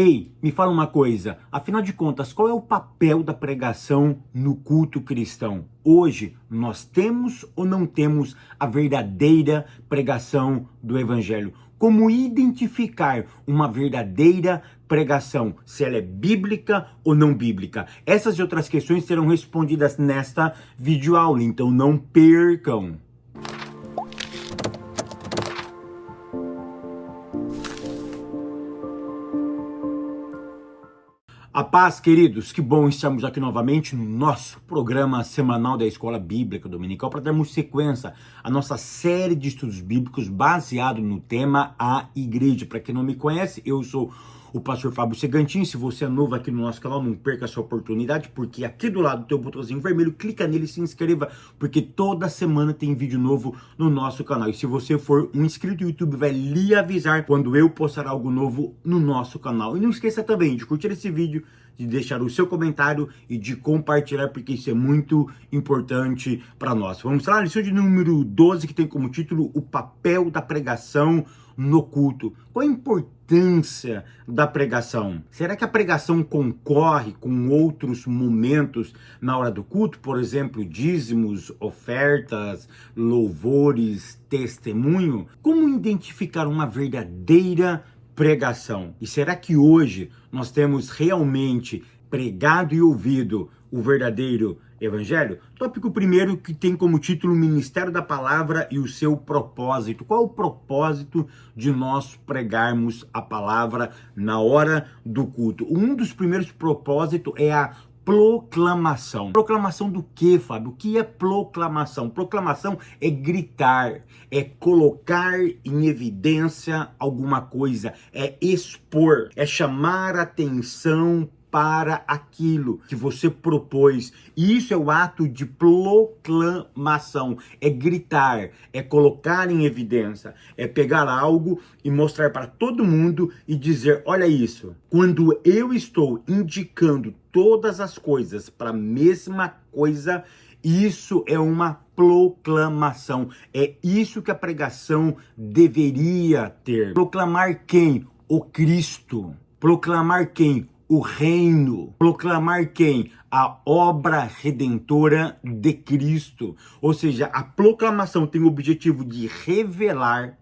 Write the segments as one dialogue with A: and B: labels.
A: Ei, me fala uma coisa, afinal de contas, qual é o papel da pregação no culto cristão? Hoje, nós temos ou não temos a verdadeira pregação do Evangelho? Como identificar uma verdadeira pregação, se ela é bíblica ou não bíblica? Essas e outras questões serão respondidas nesta videoaula, então não percam! A paz, queridos, que bom estarmos aqui novamente no nosso programa semanal da Escola Bíblica Dominical para darmos sequência à nossa série de estudos bíblicos baseado no tema A Igreja. Para quem não me conhece, eu sou o pastor Fábio Segantin. Se você é novo aqui no nosso canal, não perca essa oportunidade, porque aqui do lado do teu botãozinho vermelho, clica nele e se inscreva, porque toda semana tem vídeo novo no nosso canal. E se você for um inscrito, o YouTube vai lhe avisar quando eu postar algo novo no nosso canal. E não esqueça também de curtir esse vídeo, de deixar o seu comentário e de compartilhar, porque isso é muito importante para nós. Vamos lá, lição de número 12, que tem como título o papel da pregação no culto. Qual a importância da pregação? Será que a pregação concorre com outros momentos na hora do culto? Por exemplo, dízimos, ofertas, louvores, testemunho? Como identificar uma verdadeira pregação? E será que hoje nós temos realmente pregado e ouvido o verdadeiro Evangelho? Tópico primeiro, que tem como título Ministério da Palavra e o seu propósito. Qual é o propósito de nós pregarmos a palavra na hora do culto? Um dos primeiros propósitos é a proclamação. Proclamação do quê, Fábio? O que é proclamação? Proclamação é gritar, é colocar em evidência alguma coisa, é expor, é chamar atenção para aquilo que você propôs. E isso é o ato de proclamação. É gritar, é colocar em evidência, é pegar algo e mostrar para todo mundo e dizer: olha isso. Quando eu estou indicando todas as coisas para a mesma coisa, isso é uma proclamação. É isso que a pregação deveria ter. Proclamar quem? O Cristo. Proclamar quem? O reino. Proclamar quem? A obra redentora de Cristo. Ou seja, a proclamação tem o objetivo de revelar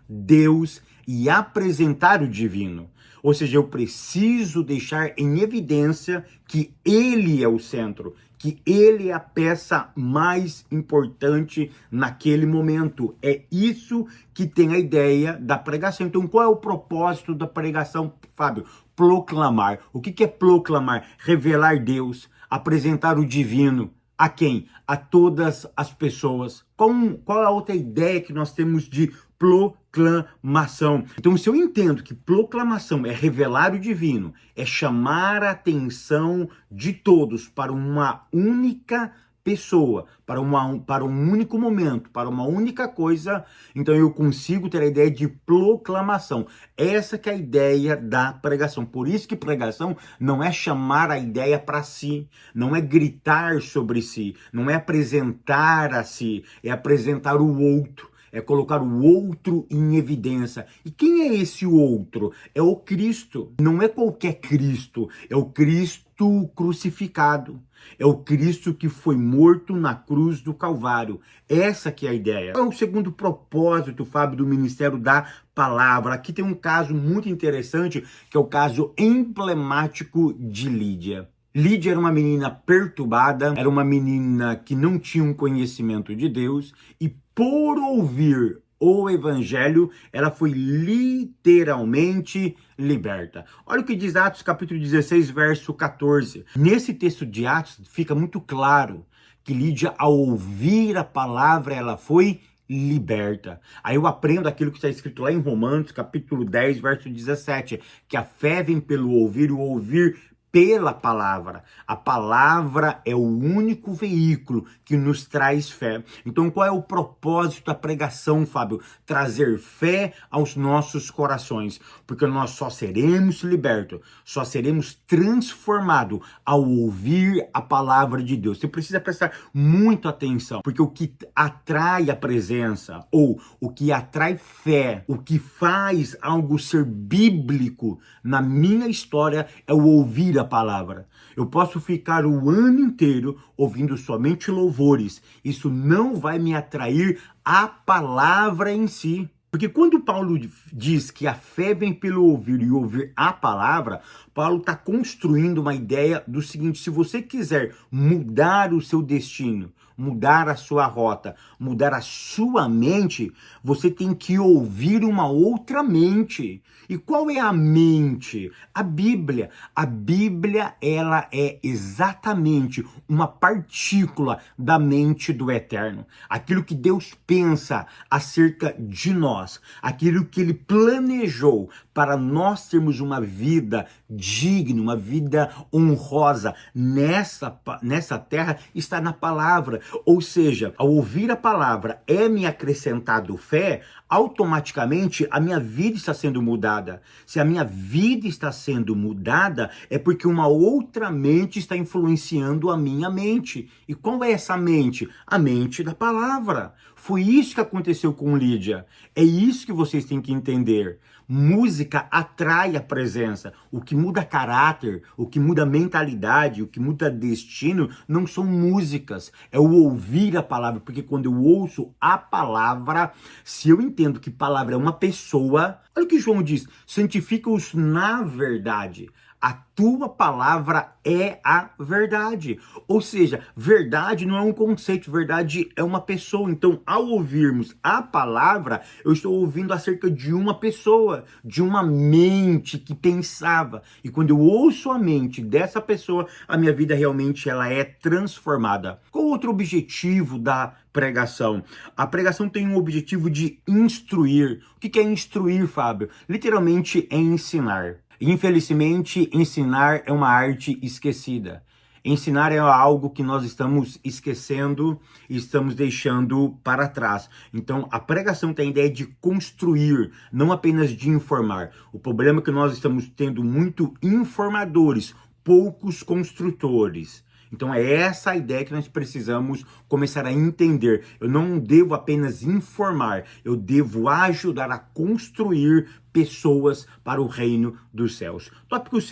A: Deus e apresentar o divino. Ou seja, eu preciso deixar em evidência que Ele é o centro, que Ele é a peça mais importante naquele momento. É isso que tem a ideia da pregação. Então, qual é o propósito da pregação, Fábio? Proclamar. O que é proclamar? Revelar Deus, apresentar o divino. A quem? A todas as pessoas. Qual é a outra ideia que nós temos de proclamação? Então, se eu entendo que proclamação é revelar o divino, é chamar a atenção de todos para uma única pessoa, para um único momento, para uma única coisa, então eu consigo ter a ideia de proclamação. Essa que é a ideia da pregação. Por isso que pregação não é chamar a ideia para si, não é gritar sobre si, não é apresentar a si, é apresentar o outro. É colocar o outro em evidência. E quem é esse outro? É o Cristo. Não é qualquer Cristo. É o Cristo crucificado. É o Cristo que foi morto na cruz do Calvário. Essa que é a ideia. Qual é o segundo propósito, Fábio, do Ministério da Palavra? Aqui tem um caso muito interessante, que é o caso emblemático de Lídia. Lídia era uma menina perturbada, era uma menina que não tinha um conhecimento de Deus, e por ouvir o Evangelho, ela foi literalmente liberta. Olha o que diz Atos capítulo 16, verso 14. Nesse texto de Atos fica muito claro que Lídia, ao ouvir a palavra, ela foi liberta. Aí eu aprendo aquilo que está escrito lá em Romanos capítulo 10, verso 17, que a fé vem pelo ouvir, o ouvir pela palavra. A palavra é o único veículo que nos traz fé. Então, qual é o propósito da pregação, Fábio? Trazer fé aos nossos corações, porque nós só seremos libertos, só seremos transformados ao ouvir a palavra de Deus. Você precisa prestar muita atenção, porque o que atrai a presença, ou o que atrai fé, o que faz algo ser bíblico na minha história é o ouvir a palavra. Eu posso ficar o ano inteiro ouvindo somente louvores. Isso não vai me atrair a palavra em si. Porque quando Paulo diz que a fé vem pelo ouvir e ouvir a palavra, Paulo está construindo uma ideia do seguinte: se você quiser mudar o seu destino, mudar a sua rota, mudar a sua mente, você tem que ouvir uma outra mente. E qual é a mente? A Bíblia. A Bíblia, ela é exatamente uma partícula da mente do Eterno. Aquilo que Deus pensa acerca de nós, aquilo que Ele planejou para nós termos uma vida digna, uma vida honrosa nessa terra, está na palavra. Ou seja, ao ouvir a palavra é-me acrescentado fé, automaticamente a minha vida está sendo mudada. Se a minha vida está sendo mudada, é porque uma outra mente está influenciando a minha mente. E qual é essa mente? A mente da palavra. Foi isso que aconteceu com Lídia. É isso que vocês têm que entender. Música atrai a presença. O que muda caráter, o que muda mentalidade, o que muda destino, não são músicas. É o ouvir a palavra. Porque quando eu ouço a palavra, se eu entendo que palavra é uma pessoa, olha o que João diz: santifica-os na verdade. A tua palavra é a verdade. Ou seja, verdade não é um conceito, verdade é uma pessoa. Então, ao ouvirmos a palavra, eu estou ouvindo acerca de uma pessoa, de uma mente que pensava. E quando eu ouço a mente dessa pessoa, a minha vida realmente ela é transformada. Qual o outro objetivo da pregação? A pregação tem um objetivo de instruir. O que é instruir, Fábio? Literalmente é ensinar. Infelizmente, ensinar é uma arte esquecida. Ensinar é algo que nós estamos esquecendo e estamos deixando para trás. Então, a pregação tem a ideia de construir, não apenas de informar. O problema é que nós estamos tendo muito informadores, poucos construtores. Então é essa a ideia que nós precisamos começar a entender. Eu não devo apenas informar, eu devo ajudar a construir pessoas para o reino dos céus. Tópico 2,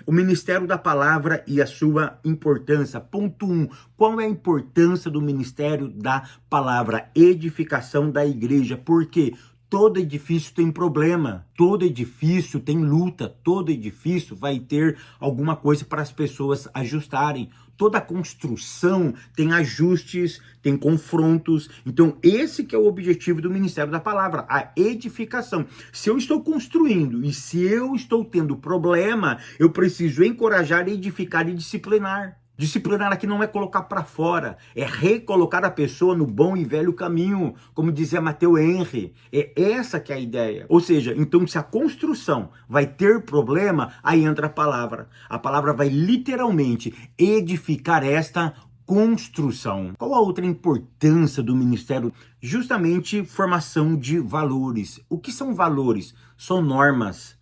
A: o ministério da palavra e a sua importância. Ponto 1, qual é a importância do ministério da palavra? Edificação da igreja. Por quê? Todo edifício tem problema, todo edifício tem luta, todo edifício vai ter alguma coisa para as pessoas ajustarem. Toda construção tem ajustes, tem confrontos. Então, esse que é o objetivo do ministério da palavra, a edificação. Se eu estou construindo e se eu estou tendo problema, eu preciso encorajar, edificar e disciplinar. Disciplinar aqui não é colocar para fora, é recolocar a pessoa no bom e velho caminho, como dizia Matteo Henry. É essa que é a ideia. Ou seja, então se a construção vai ter problema, aí entra a palavra. A palavra vai literalmente edificar esta construção. Qual a outra importância do ministério? Justamente formação de valores. O que são valores? São normas.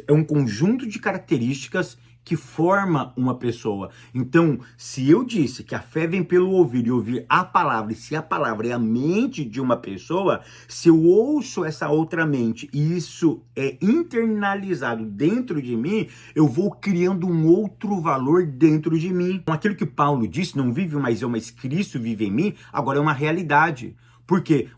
A: É um conjunto de características que forma uma pessoa. Então, se eu disse que a fé vem pelo ouvir e ouvir a palavra, e se a palavra é a mente de uma pessoa, se eu ouço essa outra mente e isso é internalizado dentro de mim, eu vou criando um outro valor dentro de mim. Então, aquilo que Paulo disse, não vive mais eu, mas Cristo vive em mim, agora é uma realidade. Porque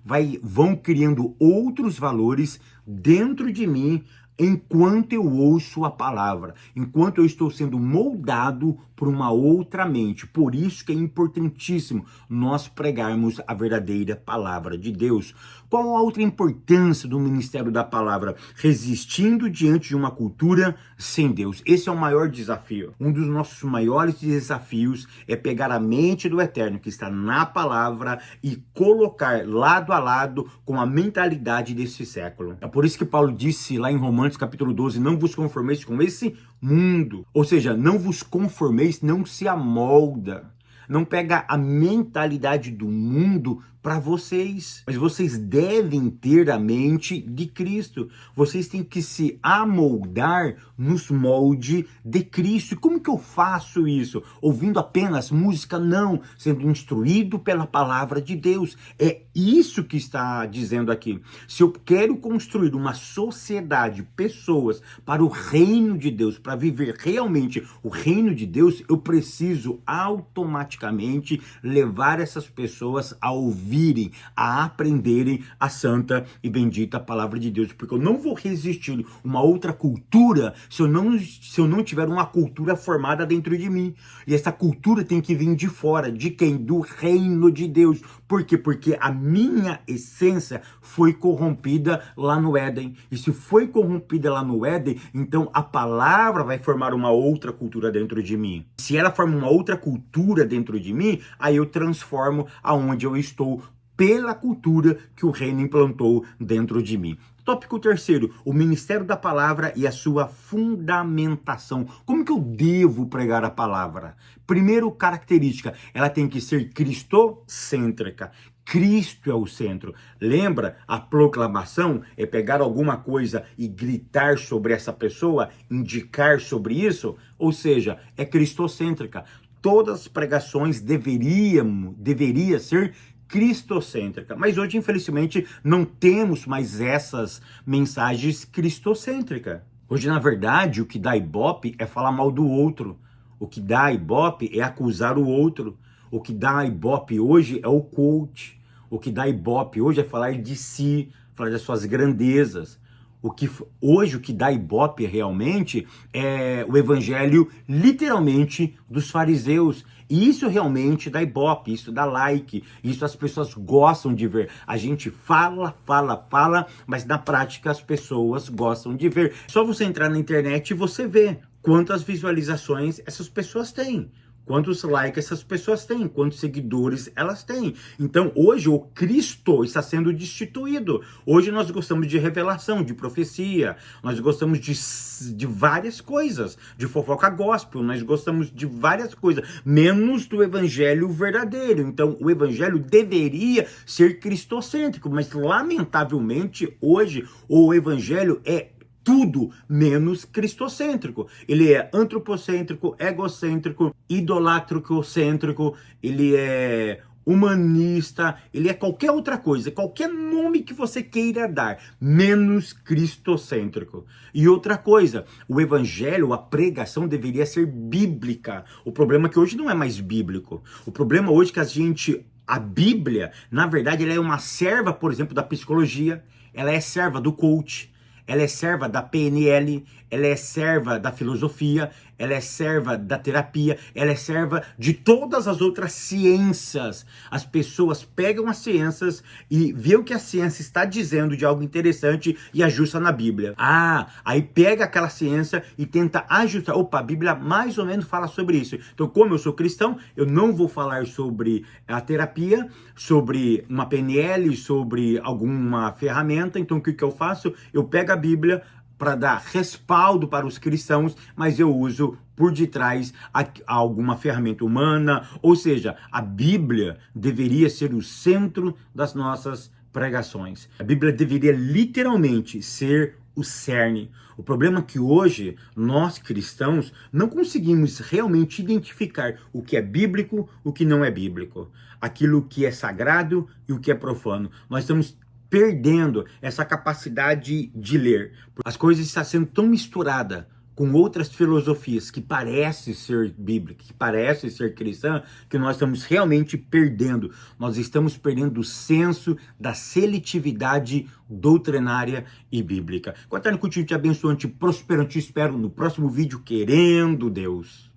A: vão criando outros valores dentro de mim, enquanto eu ouço a palavra, enquanto eu estou sendo moldado por uma outra mente. Por isso que é importantíssimo nós pregarmos a verdadeira palavra de Deus. Qual a outra importância do ministério da palavra? Resistindo diante de uma cultura sem Deus. Esse é o maior desafio. Um dos nossos maiores desafios é pegar a mente do Eterno, que está na palavra, e colocar lado a lado com a mentalidade desse século. É por isso que Paulo disse lá em Romanos Romanos capítulo 12, não vos conformeis com esse mundo. Ou seja, não vos conformeis, não se amolda. Não pega a mentalidade do mundo para vocês, mas vocês devem ter a mente de Cristo. Vocês têm que se amoldar nos moldes de Cristo. E como que eu faço isso? Ouvindo apenas música? Não, sendo instruído pela palavra de Deus. É isso que está dizendo aqui. Se eu quero construir uma sociedade, pessoas para o reino de Deus, para viver realmente o reino de Deus, eu preciso automaticamente levar essas pessoas a ouvirem, a aprenderem a santa e bendita palavra de Deus, porque eu não vou resistir uma outra cultura se eu não tiver uma cultura formada dentro de mim. E essa cultura tem que vir de fora, de quem? Do reino de Deus. Por quê? Porque a minha essência foi corrompida lá no Éden. E se foi corrompida lá no Éden, então a palavra vai formar uma outra cultura dentro de mim. Se ela forma uma outra cultura dentro de mim, aí eu transformo aonde eu estou pela cultura que o reino implantou dentro de mim. Tópico terceiro, o ministério da palavra e a sua fundamentação. Como que eu devo pregar a palavra? Primeiro, característica, ela tem que ser cristocêntrica. Cristo é o centro. Lembra? A proclamação é pegar alguma coisa e gritar sobre essa pessoa, indicar sobre isso, ou seja, é cristocêntrica. Todas as pregações deveria ser cristocêntrica. Mas hoje, infelizmente, não temos mais essas mensagens cristocêntricas. Hoje, na verdade, o que dá ibope é falar mal do outro. O que dá ibope é acusar o outro. O que dá ibope hoje é o coach. O que dá ibope hoje é falar de si, falar das suas grandezas. Hoje o que dá ibope realmente é o evangelho literalmente dos fariseus. E isso realmente dá ibope, isso dá like, isso as pessoas gostam de ver. A gente fala, mas na prática as pessoas gostam de ver. Só você entrar na internet e você vê quantas visualizações essas pessoas têm. Quantos likes essas pessoas têm, quantos seguidores elas têm. Então, hoje, o Cristo está sendo destituído. Hoje nós gostamos de revelação, de profecia, nós gostamos de várias coisas, de fofoca gospel, nós gostamos de várias coisas, menos do evangelho verdadeiro. Então, o evangelho deveria ser cristocêntrico, mas, lamentavelmente, hoje, o evangelho é tudo menos cristocêntrico. Ele é antropocêntrico, egocêntrico, idolatrocêntrico, ele é humanista, ele é qualquer outra coisa, qualquer nome que você queira dar, menos cristocêntrico. E outra coisa, o evangelho, a pregação deveria ser bíblica. O problema é que hoje não é mais bíblico. O problema hoje é que a Bíblia, na verdade, ela é uma serva, por exemplo, da psicologia, ela é serva do coach, ela é serva da PNL, ela é serva da filosofia, ela é serva da terapia, ela é serva de todas as outras ciências. As pessoas pegam as ciências e vê o que a ciência está dizendo de algo interessante e ajusta na Bíblia. Aí pega aquela ciência e tenta ajustar. Opa, a Bíblia mais ou menos fala sobre isso. Então, como eu sou cristão, eu não vou falar sobre a terapia, sobre uma PNL, sobre alguma ferramenta. Então, o que eu faço? Eu pego a Bíblia para dar respaldo para os cristãos, mas eu uso por detrás alguma ferramenta humana, ou seja, a Bíblia deveria ser o centro das nossas pregações. A Bíblia deveria literalmente ser o cerne. O problema é que hoje nós cristãos não conseguimos realmente identificar o que é bíblico, o que não é bíblico, aquilo que é sagrado e o que é profano. Nós estamos perdendo essa capacidade de ler. As coisas estão sendo tão misturadas com outras filosofias que parecem ser bíblicas, que parecem ser cristãs, que nós estamos realmente perdendo. Nós estamos perdendo o senso da seletividade doutrinária e bíblica. Eterno, continue te abençoando, te prosperando, te espero no próximo vídeo, querendo Deus.